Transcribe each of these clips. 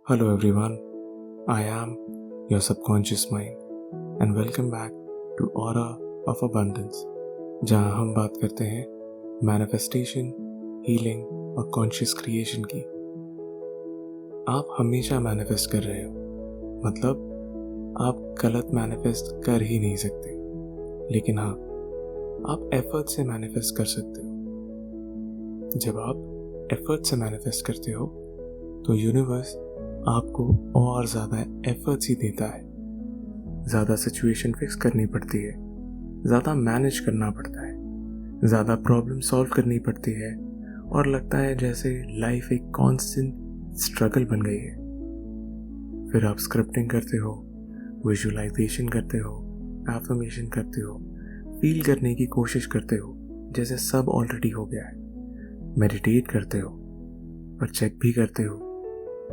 Hello everyone, I am your subconscious mind and welcome back to Aura of Abundance, जहाँ हम बात करते हैं मैनिफेस्टेशन, हीलिंग और कॉन्शियस क्रिएशन की। आप हमेशा मैनिफेस्ट कर रहे हो, मतलब आप गलत मैनिफेस्ट कर ही नहीं सकते, लेकिन हाँ, आप एफर्ट से मैनिफेस्ट कर सकते हो। जब आप एफर्ट से मैनिफेस्ट करते हो तो यूनिवर्स आपको और ज़्यादा एफर्ट्स ही देता है। ज़्यादा सिचुएशन फिक्स करनी पड़ती है, ज़्यादा मैनेज करना पड़ता है, ज़्यादा प्रॉब्लम सॉल्व करनी पड़ती है और लगता है जैसे लाइफ एक कांस्टेंट स्ट्रगल बन गई है। फिर आप स्क्रिप्टिंग करते हो, विजुअलाइजेशन करते हो, एफर्मेशन करते हो, फील करने की कोशिश करते हो जैसे सब ऑलरेडी हो गया है। मेडिटेट करते हो और चेक भी करते हो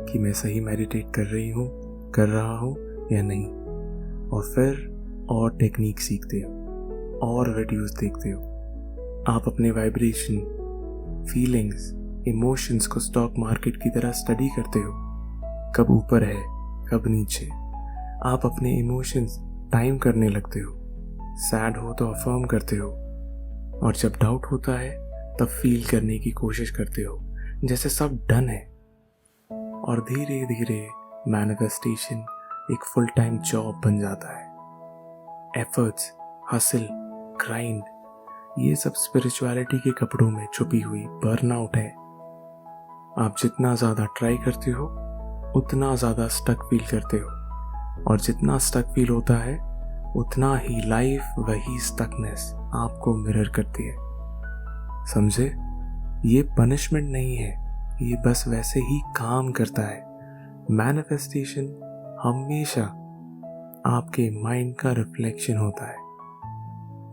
कि मैं सही मेडिटेट कर रहा हूँ या नहीं। और फिर और टेक्निक सीखते हो और वीडियोस देखते हो। आप अपने वाइब्रेशन, फीलिंग्स, इमोशंस को स्टॉक मार्केट की तरह स्टडी करते हो, कब ऊपर है कब नीचे। आप अपने इमोशंस टाइम करने लगते हो, सैड हो तो अफर्म करते हो और जब डाउट होता है तब फील करने की कोशिश करते हो जैसे सब डन है। और धीरे धीरे मैनिफेस्टेशन एक फुल टाइम जॉब बन जाता है। एफर्ट्स, हसल, ग्राइंड, ये सब स्पिरिचुअलिटी के कपड़ों में छुपी हुई बर्नआउट है। आप जितना ज़्यादा ट्राई करते हो उतना ज़्यादा स्टक फील करते हो और जितना स्टक फील होता है उतना ही लाइफ वही स्टकनेस आपको मिरर करती है। समझे? ये पनिशमेंट नहीं है, ये बस वैसे ही काम करता है। मैनिफेस्टेशन हमेशा आपके माइंड का रिफ्लेक्शन होता है।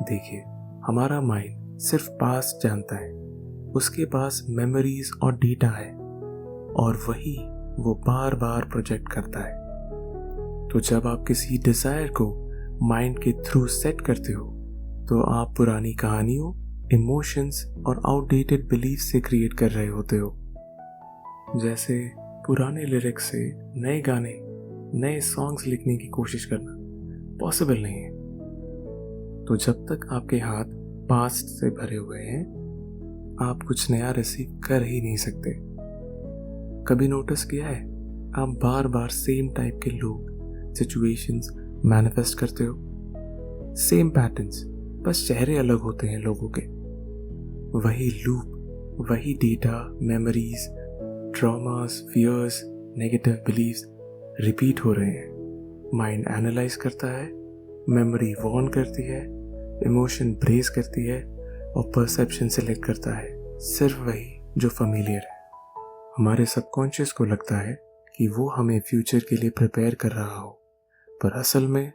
देखिए, हमारा माइंड सिर्फ पास्ट जानता है, उसके पास मेमोरीज और डेटा है और वही वो बार बार प्रोजेक्ट करता है। तो जब आप किसी डिजायर को माइंड के थ्रू सेट करते हो तो आप पुरानी कहानियों, इमोशंस और आउटडेटेड बिलीफ से क्रिएट कर रहे होते हो। जैसे पुराने लिरिक्स से नए गाने, नए सॉन्ग्स लिखने की कोशिश करना पॉसिबल नहीं है। तो जब तक आपके हाथ पास्ट से भरे हुए हैं, आप कुछ नया रिसीव कर ही नहीं सकते। कभी नोटिस किया है, आप बार बार सेम टाइप के लोग, सिचुएशंस मैनिफेस्ट करते हो? सेम पैटर्न्स, बस चेहरे अलग होते हैं लोगों के। वही लूप, वही data, memories, traumas, fears, negative beliefs repeat हो रहे हैं। माइंड एनालाइज करता है, मेमोरी वॉर्न करती है, इमोशन ब्रेस करती है और परसेप्शन सेलेक्ट करता है सिर्फ वही जो फैमिलियर है। हमारे सबकॉन्शियस को लगता है कि वो हमें फ्यूचर के लिए प्रिपेयर कर रहा हो, पर असल में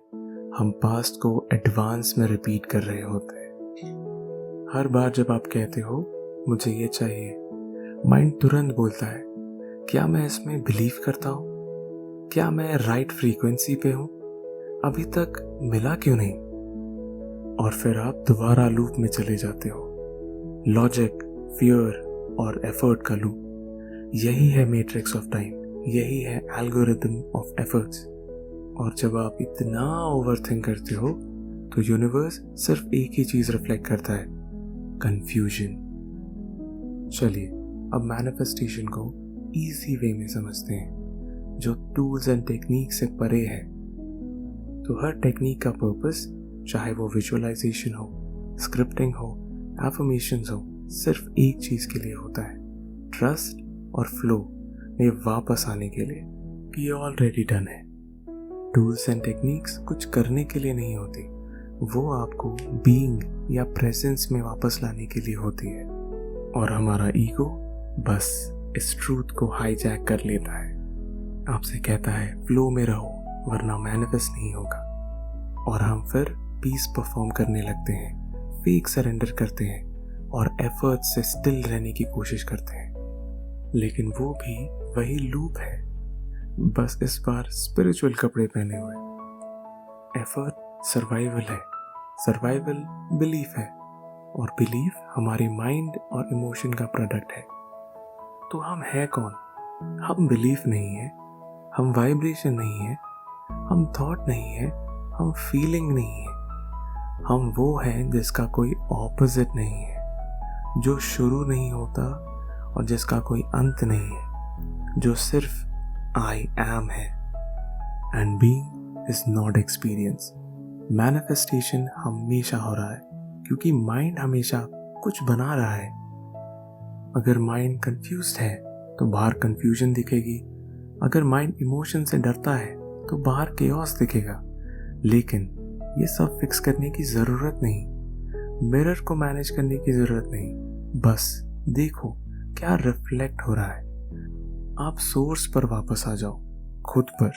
हम पास्ट को एडवांस में रिपीट कर रहे होते हैं। हर बार जब आप कहते हो मुझे ये चाहिए, माइंड तुरंत बोलता है, क्या मैं इसमें बिलीव करता हूँ? क्या मैं राइट फ्रीक्वेंसी पे हूँ? अभी तक मिला क्यों नहीं? और फिर आप दोबारा लूप में चले जाते हो। लॉजिक, फियर और एफर्ट का लूप। यही है मैट्रिक्स ऑफ टाइम, यही है एल्गोरिथम ऑफ एफर्ट्स। और जब आप इतना ओवरथिंक करते हो तो यूनिवर्स सिर्फ एक ही चीज रिफ्लेक्ट करता है, कंफ्यूजन। चलिए अब मैनिफेस्टेशन को इजी वे में समझते हैं, जो टूल्स एंड टेक्निक से परे है। तो हर टेक्निक का पर्पस, चाहे वो विजुअलाइजेशन हो, स्क्रिप्टिंग हो, एफर्मेशंस हो, सिर्फ एक चीज के लिए होता है, ट्रस्ट और फ्लो में वापस आने के लिए। ये ऑलरेडी डन है। टूल्स एंड टेक्निक्स कुछ करने के लिए नहीं होती, वो आपको बीइंग या प्रेजेंस में वापस लाने के लिए होती है। और हमारा ईगो बस इस ट्रूथ को हाईजैक कर लेता है, आपसे कहता है फ्लो में रहो वरना मैनिफेस्ट नहीं होगा। और हम फिर पीस परफॉर्म करने लगते हैं, फेक सरेंडर करते हैं और एफर्ट से स्टिल रहने की कोशिश करते हैं। लेकिन वो भी वही लूप है, बस इस बार स्पिरिचुअल कपड़े पहने हुए। एफर्ट सर्वाइवल है, सर्वाइवल बिलीफ है और बिलीफ हमारे माइंड और इमोशन का प्रोडक्ट है। तो हम है कौन? हम बिलीफ नहीं है, हम वाइब्रेशन नहीं है, हम थॉट नहीं है, हम फीलिंग नहीं है। हम वो हैं जिसका कोई ऑपोजिट नहीं है, जो शुरू नहीं होता और जिसका कोई अंत नहीं है, जो सिर्फ आई एम है। And being is not experience. Manifestation हमेशा हो रहा है क्योंकि माइंड हमेशा कुछ बना रहा है। अगर माइंड कंफ्यूज्ड है तो बाहर कंफ्यूजन दिखेगी। अगर माइंड इमोशन से डरता है तो बाहर केओस दिखेगा। लेकिन ये सब फिक्स करने की जरूरत नहीं, मिरर को मैनेज करने की जरूरत नहीं। बस देखो क्या रिफ्लेक्ट हो रहा है। आप सोर्स पर वापस आ जाओ, खुद पर।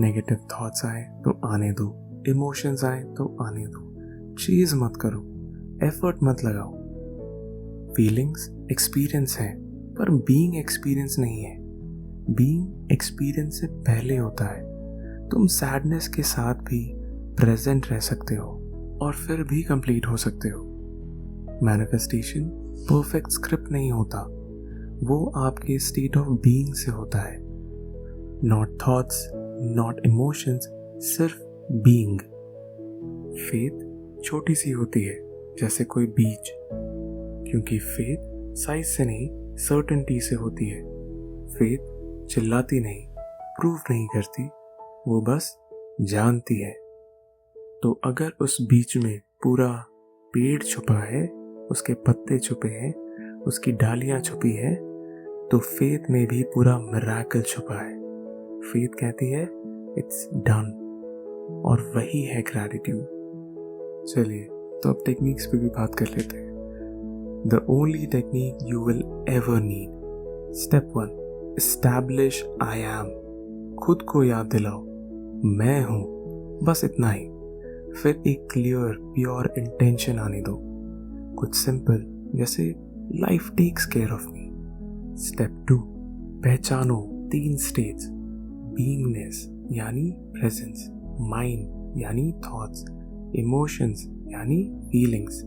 नेगेटिव थॉट्स आए तो आने दो, इमोशंस आए तो आने दो। चीज मत करो, एफर्ट मत लगाओ। फीलिंग्स एक्सपीरियंस है पर बीइंग एक्सपीरियंस नहीं है। बीइंग एक्सपीरियंस से पहले होता है। तुम सैडनेस के साथ भी प्रेजेंट रह सकते हो और फिर भी कंप्लीट हो सकते हो। मैनिफेस्टेशन परफेक्ट स्क्रिप्ट नहीं होता, वो आपके स्टेट ऑफ बीइंग से होता है। नॉट थॉट्स, नॉट इमोशंस, सिर्फ बीइंग। फेथ छोटी सी होती है जैसे कोई बीज, क्योंकि फेथ साइज से नहीं सर्टेनिटी से होती है। फेथ चिल्लाती नहीं, प्रूव नहीं करती, वो बस जानती है। तो अगर उस बीच में पूरा पेड़ छुपा है, उसके पत्ते छुपे हैं, उसकी डालियां छुपी है, तो फेथ में भी पूरा मिरेकल छुपा है। फेथ कहती है इट्स डन, और वही है ग्रैटिट्यूड। चलिए तो अब टेक्निक्स पे भी बात कर लेते हैं। The only technique you will ever need. Step 1, establish I am. खुद को याद दिलाओ मैं हूं, बस इतना ही। फिर एक क्लियर प्योर इंटेंशन आने दो, कुछ सिंपल जैसे life takes care of me. Step 2, पहचानो 3 स्टेट्स। बीइंगनेस यानी प्रेजेंस, माइंड यानी थॉट्स, इमोशंस यानी फीलिंग्स।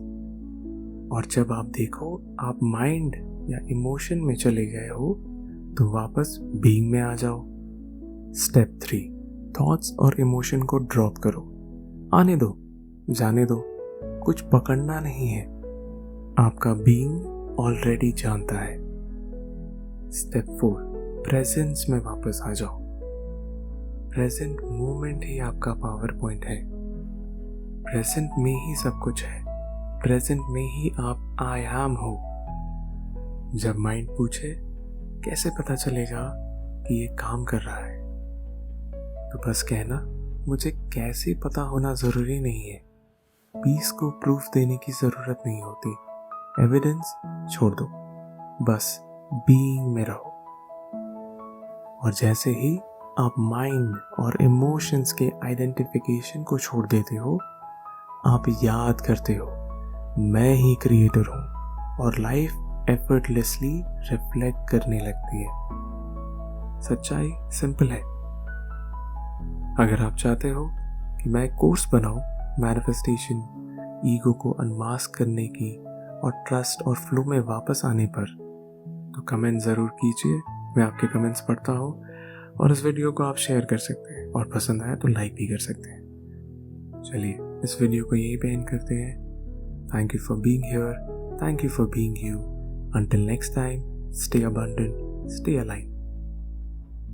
और जब आप देखो आप माइंड या इमोशन में चले गए हो तो वापस बीइंग में आ जाओ। स्टेप 3, थॉट्स और इमोशन को ड्रॉप करो। आने दो, जाने दो, कुछ पकड़ना नहीं है। आपका बीइंग ऑलरेडी जानता है। स्टेप 4, प्रेजेंस में वापस आ जाओ। प्रेजेंट मोमेंट ही आपका पावर पॉइंट है। प्रेजेंट में ही सब कुछ है। प्रेजेंट में ही आप आई एम हो। जब माइंड पूछे कैसे पता चलेगा कि ये काम कर रहा है, तो बस कहना मुझे कैसे पता होना जरूरी नहीं है। पीस को प्रूफ देने की जरूरत नहीं होती। एविडेंस छोड़ दो, बस बीइंग में रहो। और जैसे ही आप माइंड और इमोशंस के आइडेंटिफिकेशन को छोड़ देते हो, आप याद करते हो मैं ही क्रिएटर हूं, और लाइफ एफर्टलेसली रिफ्लेक्ट करने लगती है। सच्चाई सिंपल है। अगर आप चाहते हो कि मैं कोर्स बनाऊं मैनिफेस्टेशन, ईगो को अनमास्क करने की और ट्रस्ट और फ्लो में वापस आने पर, तो कमेंट ज़रूर कीजिए। मैं आपके कमेंट्स पढ़ता हूँ, और इस वीडियो को आप शेयर कर सकते हैं, और पसंद आया तो लाइक भी कर सकते हैं। चलिए इस वीडियो को यहीं पे एंड करते हैं। Thank you for being here, thank you for being you. Until next time, stay abundant, stay aligned.